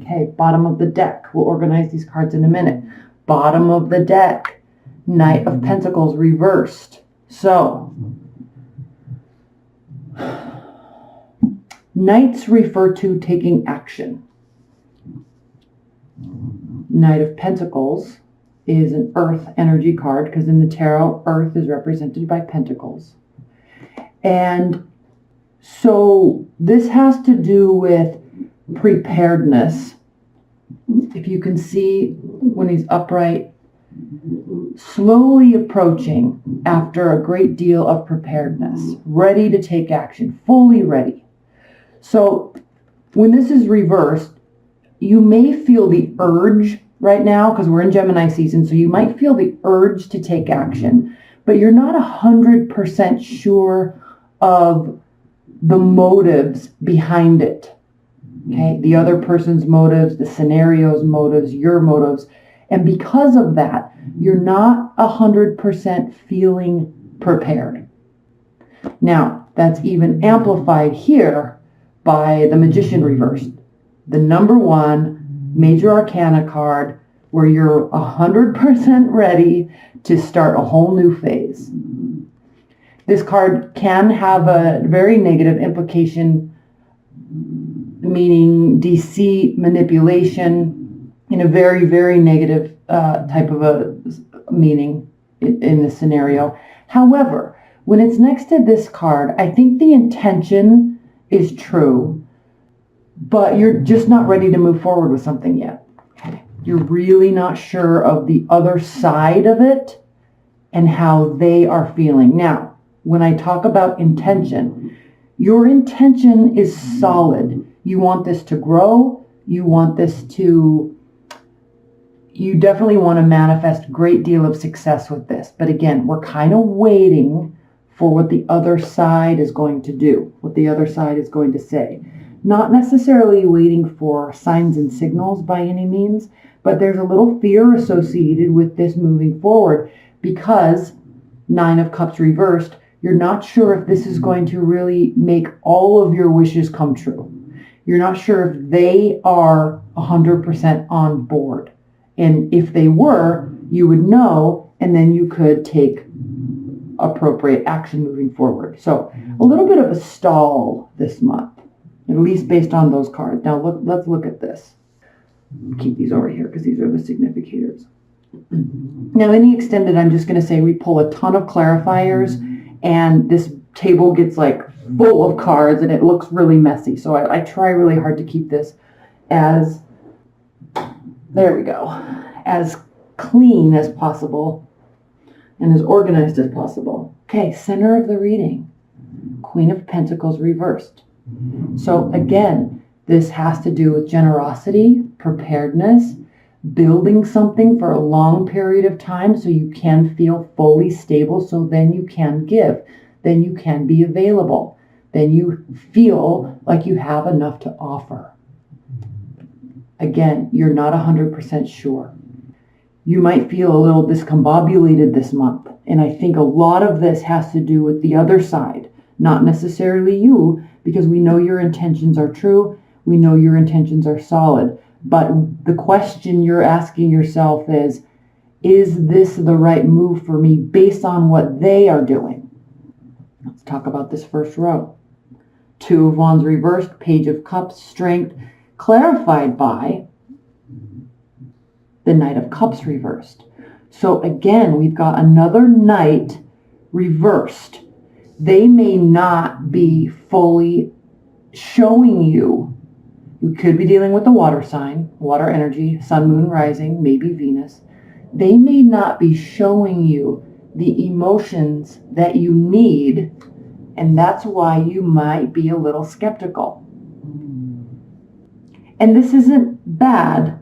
Okay, bottom of the deck. We'll organize these cards in a minute. Bottom of the deck, Knight of Pentacles reversed. So, Knights refer to taking action. Knight of Pentacles is an earth energy card because in the tarot, earth is represented by pentacles. And so this has to do with preparedness. If you can see when he's upright, slowly approaching after a great deal of preparedness, ready to take action, fully ready. So when this is reversed, you may feel the urge right now, because we're in Gemini season, so you might feel the urge to take action, but you're not 100% sure of the motives behind it. Okay, the other person's motives, the scenario's motives, your motives. And because of that, you're not 100% feeling prepared. Now, that's even amplified here by the Magician reversed. The number one major arcana card where you're 100% ready to start a whole new phase. This card can have a very negative implication, meaning deceit, manipulation, in a very, very negative type of a meaning in this scenario. However, when it's next to this card, I think the intention is true, but you're just not ready to move forward with something yet. You're really not sure of the other side of it and how they are feeling. Now, when I talk about intention, your intention is solid. You want this to grow. You definitely want to manifest a great deal of success with this. But again, we're kind of waiting for what the other side is going to do, what the other side is going to say. Not necessarily waiting for signs and signals by any means, but there's a little fear associated with this moving forward because Nine of Cups reversed, you're not sure if this is going to really make all of your wishes come true. You're not sure if they are 100% on board. And if they were, you would know, and then you could take appropriate action moving forward. So a little bit of a stall this month, at least based on those cards. Now let's look at this. Keep these over here because these are the significators. Now in the extended, I'm just going to say we pull a ton of clarifiers and this table gets like full of cards and it looks really messy. So I try really hard to keep this as, there we go, as clean as possible and as organized as possible. Okay, center of the reading, Queen of Pentacles reversed. So again, this has to do with generosity, preparedness, building something for a long period of time so you can feel fully stable, so then you can give, then you can be available, then you feel like you have enough to offer. Again, you're not 100% sure. You might feel a little discombobulated this month, and I think a lot of this has to do with the other side, not necessarily you, because we know your intentions are true, we know your intentions are solid. But the question you're asking yourself is this the right move for me based on what they are doing? Let's talk about this first row. Two of Wands reversed, Page of Cups, strength, clarified by the Knight of Cups reversed. So again, we've got another Knight reversed. They may not be fully showing you. You could be dealing with the water sign, water energy, sun, moon, rising, maybe Venus. They may not be showing you the emotions that you need, and that's why you might be a little skeptical. And this isn't bad,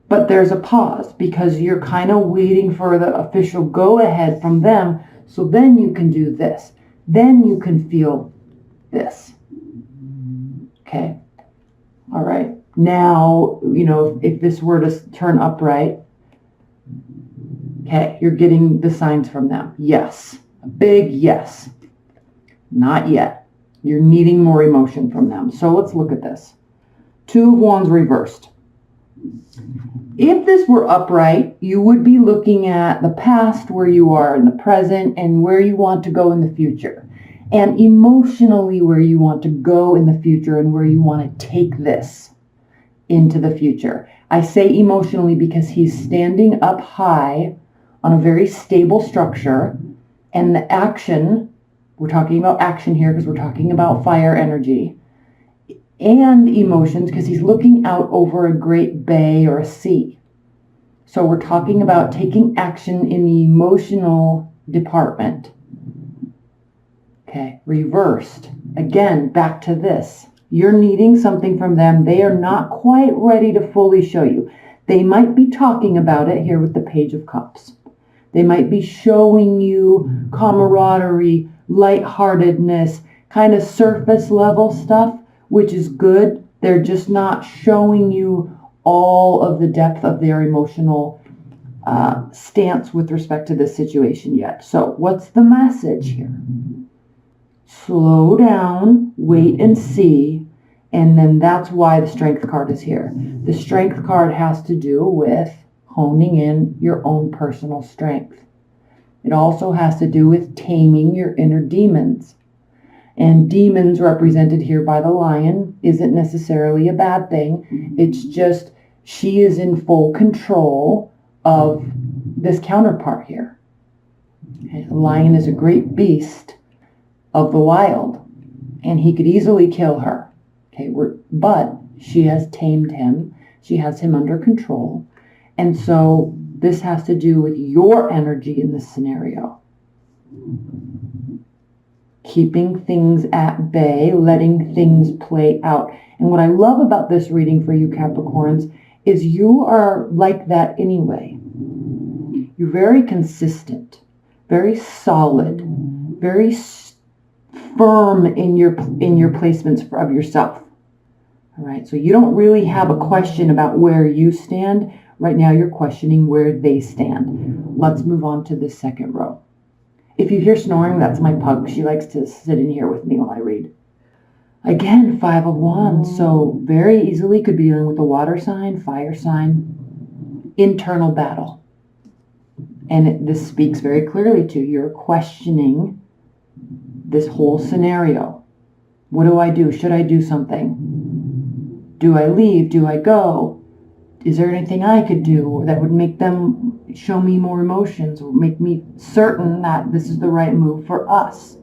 but there's a pause because you're kind of waiting for the official go-ahead from them, so then you can do this. Then you can feel this. Okay. All right. Now, if this were to turn upright, okay, you're getting the signs from them. Yes. A big yes. Not yet. You're needing more emotion from them. So let's look at this. Two of Wands reversed. If this were upright, you would be looking at the past, where you are in the present, and where you want to go in the future. And emotionally, where you want to go in the future and where you want to take this into the future. I say emotionally because he's standing up high on a very stable structure, and the action, we're talking about action here because we're talking about fire energy, and emotions because he's looking out over a great bay or a sea. So we're talking about taking action in the emotional department. Okay, reversed. Again, back to this. You're needing something from them. They are not quite ready to fully show you. They might be talking about it here with the Page of Cups. They might be showing you camaraderie, lightheartedness, kind of surface level stuff, which is good. They're just not showing you all of the depth of their emotional stance with respect to this situation yet. So what's the message here? Slow down, wait and see, and then that's why the Strength card is here. The Strength card has to do with honing in your own personal strength. It also has to do with taming your inner demons. And demons, represented here by the lion, isn't necessarily a bad thing. It's just she is in full control of this counterpart here. Okay? The lion is a great beast of the wild, and he could easily kill her. Okay, but she has tamed him. She has him under control. And so this has to do with your energy in this scenario. Keeping things at bay, letting things play out. And what I love about this reading for you Capricorns is you are like that anyway. You're very consistent, very solid, very firm in your placements of yourself. All right, so you don't really have a question about where you stand. Right now you're questioning where they stand. Let's move on to the second row. If you hear snoring, that's my pug. She likes to sit in here with me while I read. Again, 5 of Wands. So very easily could be dealing with a water sign, fire sign, internal battle. And this speaks very clearly to you're questioning this whole scenario. What do I do? Should I do something? Do I leave? Do I go? Is there anything I could do that would make them show me more emotions or make me certain that this is the right move for us?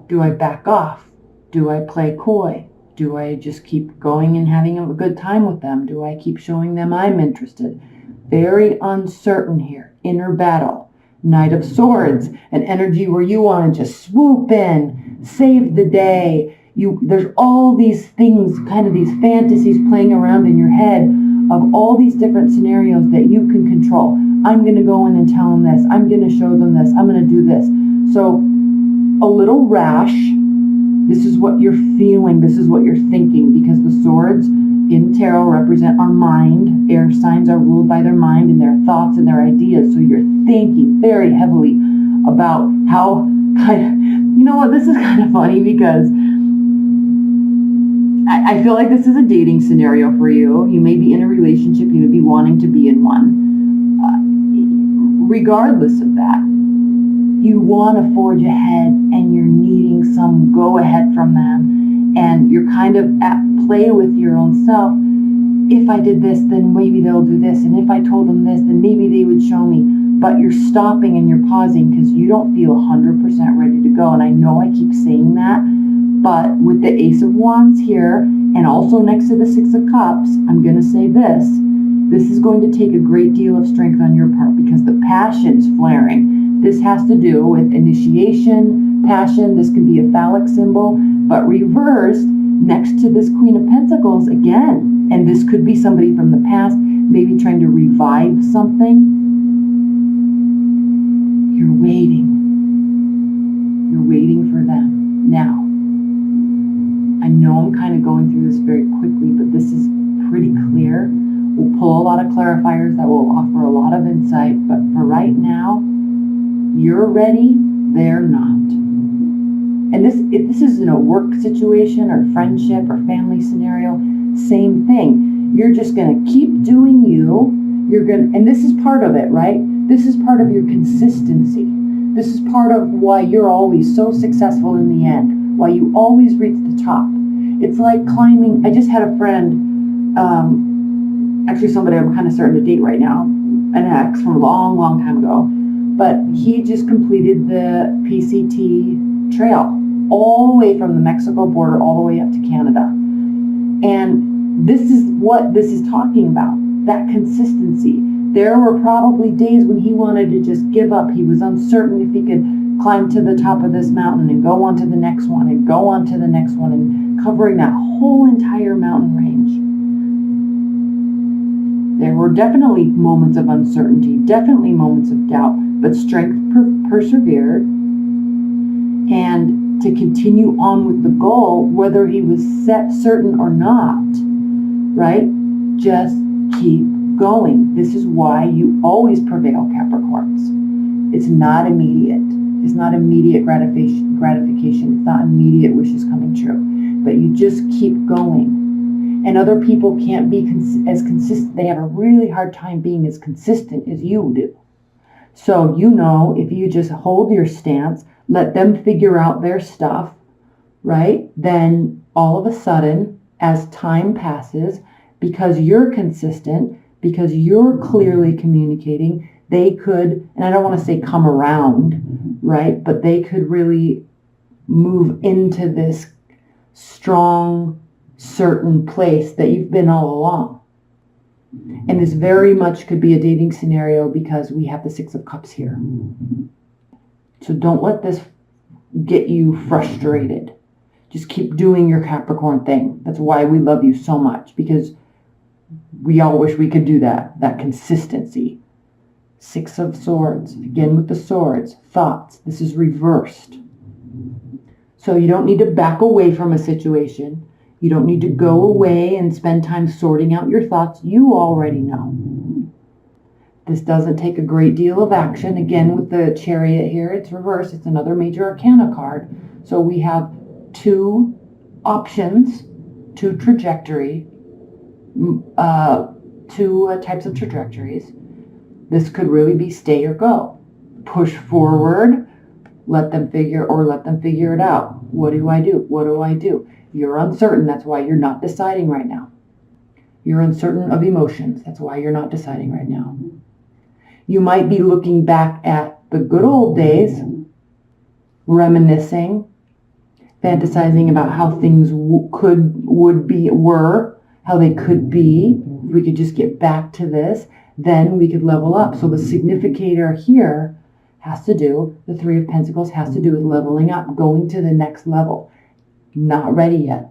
Do I back off? Do I play coy? Do I just keep going and having a good time with them? Do I keep showing them I'm interested? Very uncertain here. Inner battle. Knight of Swords, an energy where you want to just swoop in, save the day. There's all these things, kind of these fantasies playing around in your head of all these different scenarios that you can control. I'm going to go in and tell them this. I'm going to show them this. I'm going to do this. So a little rash. This is what you're feeling. This is what you're thinking, because the swords in tarot represent our mind. Air signs are ruled by their mind and their thoughts and their ideas. So you're thinking very heavily about how you know what, this is kind of funny because I feel like this is a dating scenario for you. You may be in a relationship. You may be wanting to be in one. Regardless of that, you want to forge ahead and you're needing some go ahead from them. And you're kind of at play with your own self. If I did this, then maybe they'll do this. And if I told them this, then maybe they would show me. But you're stopping and you're pausing because you don't feel 100% ready to go. And I know I keep saying that. But with the Ace of Wands here, and also next to the Six of Cups, I'm going to say this. This is going to take a great deal of strength on your part because the passion is flaring. This has to do with initiation, passion. This can be a phallic symbol, but reversed next to this Queen of Pentacles again. And this could be somebody from the past, maybe trying to revive something. You're waiting. You're waiting for them. Now, I know I'm kind of going through this very quickly, but this is pretty clear. We'll pull a lot of clarifiers that will offer a lot of insight, but for right now, you're ready, they're not. And if this is in a work situation or friendship or family scenario, same thing. You're just going to keep doing you. And this is part of it, right? This is part of your consistency. This is part of why you're always so successful in the end, why you always reach the top. It's like climbing. I just had a friend, actually somebody I'm kind of starting to date right now, an ex from a long, long time ago, but he just completed the PCT trail all the way from the Mexico border all the way up to Canada. And this is what this is talking about, that consistency. There were probably days when he wanted to just give up. He was uncertain if he could climb to the top of this mountain and go on to the next one and go on to the next one, and covering that whole entire mountain range. There were definitely moments of uncertainty, definitely moments of doubt, but strength persevered. And to continue on with the goal, whether he was set certain or not, right? Just keep going. This is why you always prevail, Capricorns. It's not immediate. It's not immediate gratification. It's not immediate wishes coming true. But you just keep going. And other people can't be as consistent. They have a really hard time being as consistent as you do. So, if you just hold your stance, let them figure out their stuff, right? Then all of a sudden, as time passes, because you're consistent, because you're clearly communicating, they could, and I don't want to say come around, right? But they could really move into this strong, certain place that you've been all along. And this very much could be a dating scenario because we have the Six of Cups here. So don't let this get you frustrated. Just keep doing your Capricorn thing. That's why we love you so much, because we all wish we could do that consistency. Six of Swords, again with the swords, thoughts. This is reversed. So you don't need to back away from a situation. You don't need to go away and spend time sorting out your thoughts. You already know. This doesn't take a great deal of action. Again, with the Chariot here, it's reversed. It's another major arcana card. So we have two options, two trajectory, two types of trajectories. This could really be stay or go. Push forward, let them figure it out. What do I do? What do I do? You're uncertain. That's why you're not deciding right now. You're uncertain of emotions. That's why you're not deciding right now. You might be looking back at the good old days, reminiscing, fantasizing about how things were, how they could be. If we could just get back to this, then we could level up. So the significator here has to do, the Three of Pentacles has to do with leveling up, going to the next level. Not ready yet.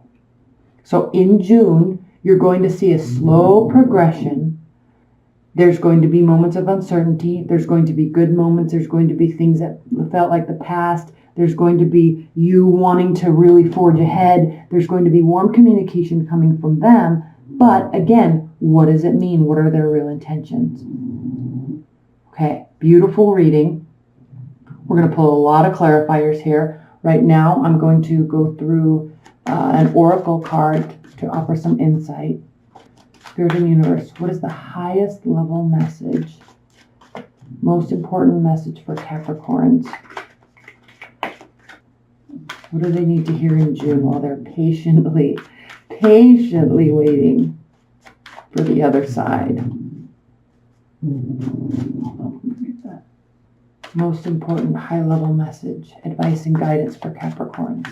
So in June, you're going to see a slow progression. There's going to be moments of uncertainty. There's going to be good moments. There's going to be things that felt like the past. There's going to be you wanting to really forge ahead. There's going to be warm communication coming from them. But again, what does it mean? What are their real intentions? Okay, beautiful reading. We're going to pull a lot of clarifiers here. Right now, I'm going to go through an oracle card to offer some insight. Spirit and Universe, what is the highest level message? Most important message for Capricorns? What do they need to hear in June while they're patiently waiting for the other side? Most important high-level message, advice and guidance for Capricorns.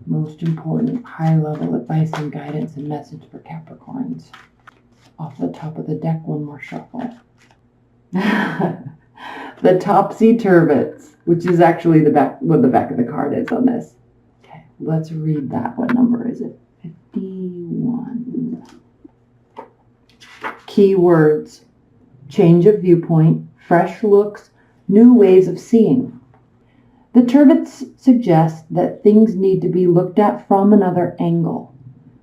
Most important high-level advice and guidance and message for Capricorns. Off the top of the deck, one more shuffle. The Topsy-Turvets, which is actually what the back of the card is on this. Okay, let's read that. What number is it? 51. Keywords. Change of viewpoint, fresh looks, new ways of seeing. The Turvets suggest that things need to be looked at from another angle.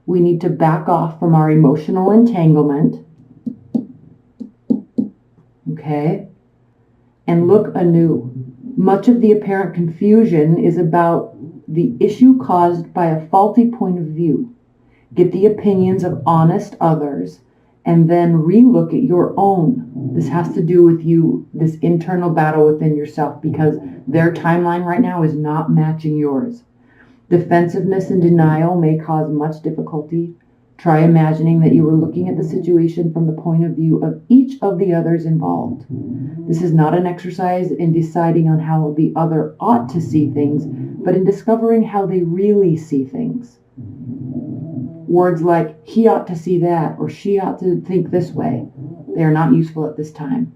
We need to back off from our emotional entanglement, okay, and look anew. Much of the apparent confusion is about the issue caused by a faulty point of view. get the opinions of honest others, and then relook at your own. This has to do with you, this internal battle within yourself, because their timeline right now is not matching yours. Defensiveness and denial may cause much difficulty. Try imagining that you were looking at the situation from the point of view of each of the others involved. This is not an exercise in deciding on how the other ought to see things, but in discovering how they really see things. Words like, he ought to see that, or she ought to think this way, they are not useful at this time.